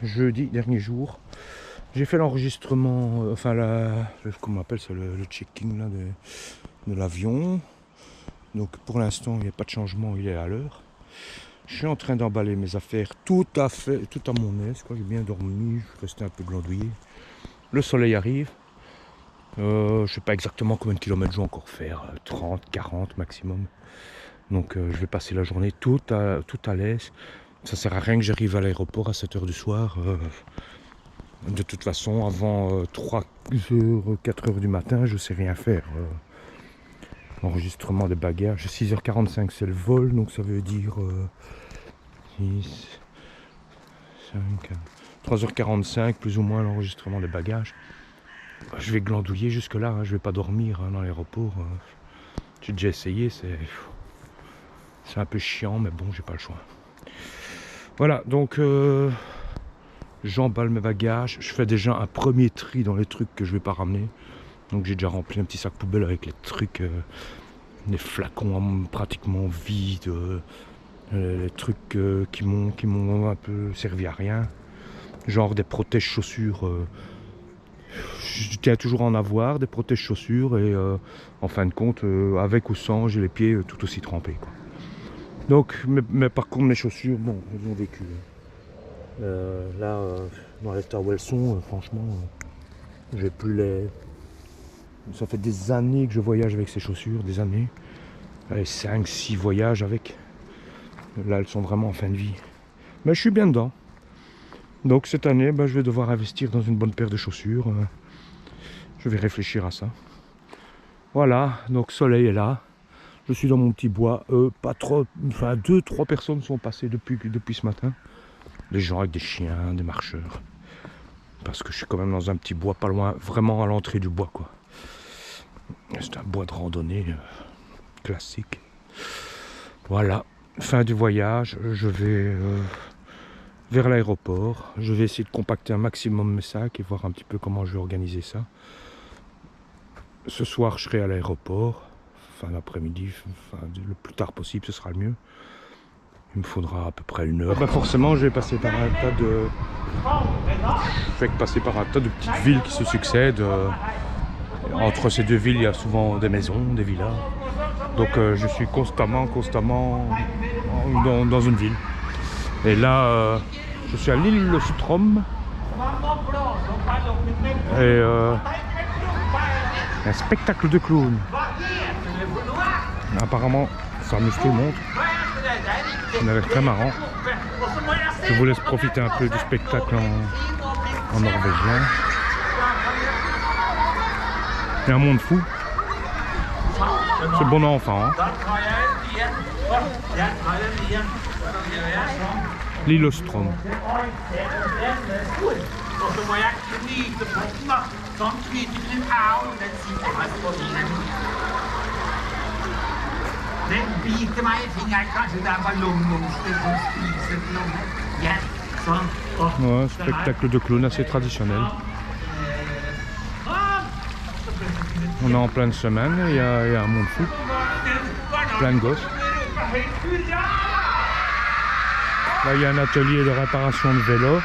jeudi, dernier jour. J'ai fait l'enregistrement, comment on appelle ça, le checking là, de l'avion. Donc pour l'instant, il n'y a pas de changement, il est à l'heure. Je suis en train d'emballer mes affaires tout à mon aise. J'ai bien dormi, je suis resté un peu glandouillé. Le soleil arrive. Je ne sais pas exactement combien de kilomètres je vais encore faire, 30, 40 maximum. Donc je vais passer la journée tout à l'aise. Ça sert à rien que j'arrive à l'aéroport à 7h du soir. De toute façon, avant 3h, 4h du matin, je ne sais rien faire. Enregistrement des bagages. 6h45 c'est le vol, donc ça veut dire 6, 5, 3h45 plus ou moins l'enregistrement des bagages. Je vais glandouiller jusque là, je vais pas dormir dans l'aéroport. J'ai déjà essayé, c'est un peu chiant, mais bon, j'ai pas le choix. Voilà, donc j'emballe mes bagages, je fais déjà un premier tri dans les trucs que je vais pas ramener. Donc j'ai déjà rempli un petit sac poubelle avec les trucs, les flacons pratiquement vides, les trucs qui m'ont un peu servi à rien. Genre des protèges chaussures. Je tiens toujours à en avoir, des protèges chaussures, et en fin de compte, avec ou sans, j'ai les pieds tout aussi trempés, quoi. Donc, mais par contre, mes chaussures, bon, elles ont vécu. Là, dans l'état où elles sont, franchement, j'ai plus les... Ça fait des années que je voyage avec ces chaussures, des années. 5-6 voyages avec. Là, elles sont vraiment en fin de vie. Mais je suis bien dedans. Donc cette année, je vais devoir investir dans une bonne paire de chaussures. Je vais réfléchir à ça. Voilà, donc soleil est là. Je suis dans mon petit bois. Pas trop, 2-3 personnes sont passées depuis ce matin. Des gens avec des chiens, des marcheurs. Parce que je suis quand même dans un petit bois, pas loin, vraiment à l'entrée du bois, quoi. C'est un bois de randonnée classique. Voilà, fin du voyage. Je vais vers l'aéroport. Je vais essayer de compacter un maximum mes sacs et voir un petit peu comment je vais organiser ça. Ce soir, je serai à l'aéroport. Fin d'après-midi, le plus tard possible, ce sera le mieux. Il me faudra à peu près 1 heure. Forcément, je vais passer par un tas de... Je vais passer par un tas de petites villes qui se succèdent. Entre ces deux villes, il y a souvent des maisons, des villas. Donc je suis constamment dans une ville. Et là, je suis à l'île Strom. Et un spectacle de clowns. Apparemment, ça amuse tout le monde. Ça m'a l'air très marrant. Je vous laisse profiter un peu du spectacle en norvégien. Il y a un monde fou. C'est bon enfant. Hein. L'île Strom. Ouais, spectacle de clown assez traditionnel. On est en pleine semaine, il y a un monde fou. Plein de gosses. Là, il y a un atelier de réparation de vélo.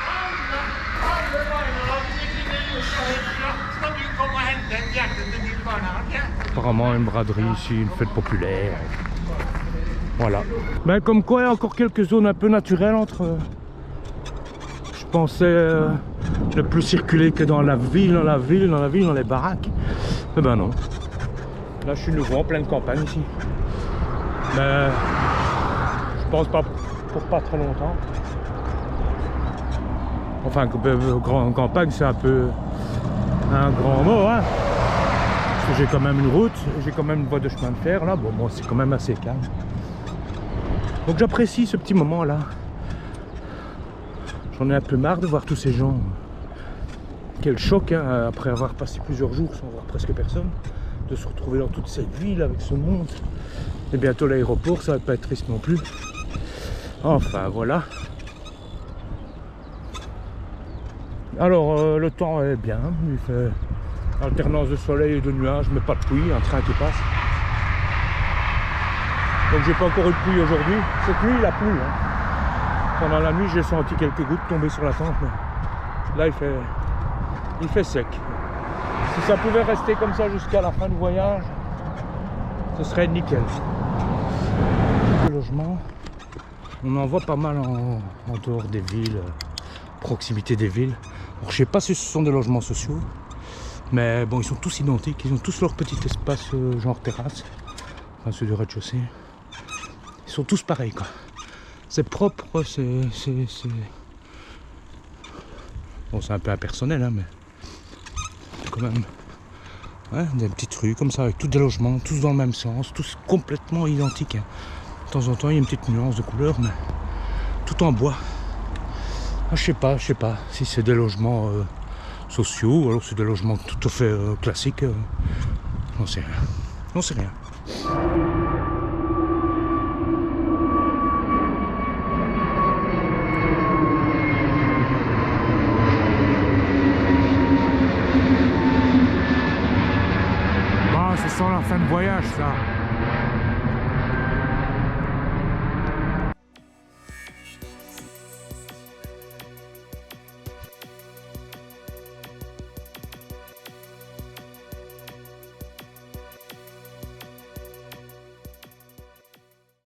Apparemment, une braderie ici, une fête populaire. Voilà. Comme quoi, il y a encore quelques zones un peu naturelles entre... Je pensais ne plus circuler que dans la ville, dans les baraques. Eh ben non. Là, je suis nouveau en pleine campagne ici. Mais je pense pas pour pas très longtemps. Enfin, campagne, c'est un peu un grand mot, hein. Parce que j'ai quand même une route, j'ai quand même une voie de chemin de fer là. Bon, c'est quand même assez calme. Donc j'apprécie ce petit moment là. J'en ai un peu marre de voir tous ces gens. Quel choc, hein, après avoir passé plusieurs jours sans voir presque personne, de se retrouver dans toute cette ville avec ce monde. Et bientôt l'aéroport, ça va pas être triste non plus. Enfin voilà. Alors le temps est bien, il fait alternance de soleil et de nuages, mais pas de pluie, un train qui passe. Donc j'ai pas encore eu de pluie aujourd'hui. Cette nuit il a plu. Hein. Pendant la nuit j'ai senti quelques gouttes tomber sur la tente. Mais... Là il fait sec. Si ça pouvait rester comme ça jusqu'à la fin du voyage, ce serait nickel. Le logement, on en voit pas mal en dehors des villes, proximité des villes. Alors, je sais pas si ce sont des logements sociaux, mais bon, ils sont tous identiques, ils ont tous leur petit espace genre terrasse, enfin ceux du rez-de-chaussée. Ils sont tous pareils quoi. C'est propre, c'est... Bon, c'est un peu impersonnel, hein, mais quand même. Ouais, des petites rues comme ça, avec tous des logements, tous dans le même sens, tous complètement identiques. Hein. De temps en temps, il y a une petite nuance de couleur, mais tout en bois. Ah, je sais pas si c'est des logements sociaux, ou alors c'est des logements tout à fait classiques. J'en sais rien. J'en sais rien. Bon, ça sent la fin de voyage, ça.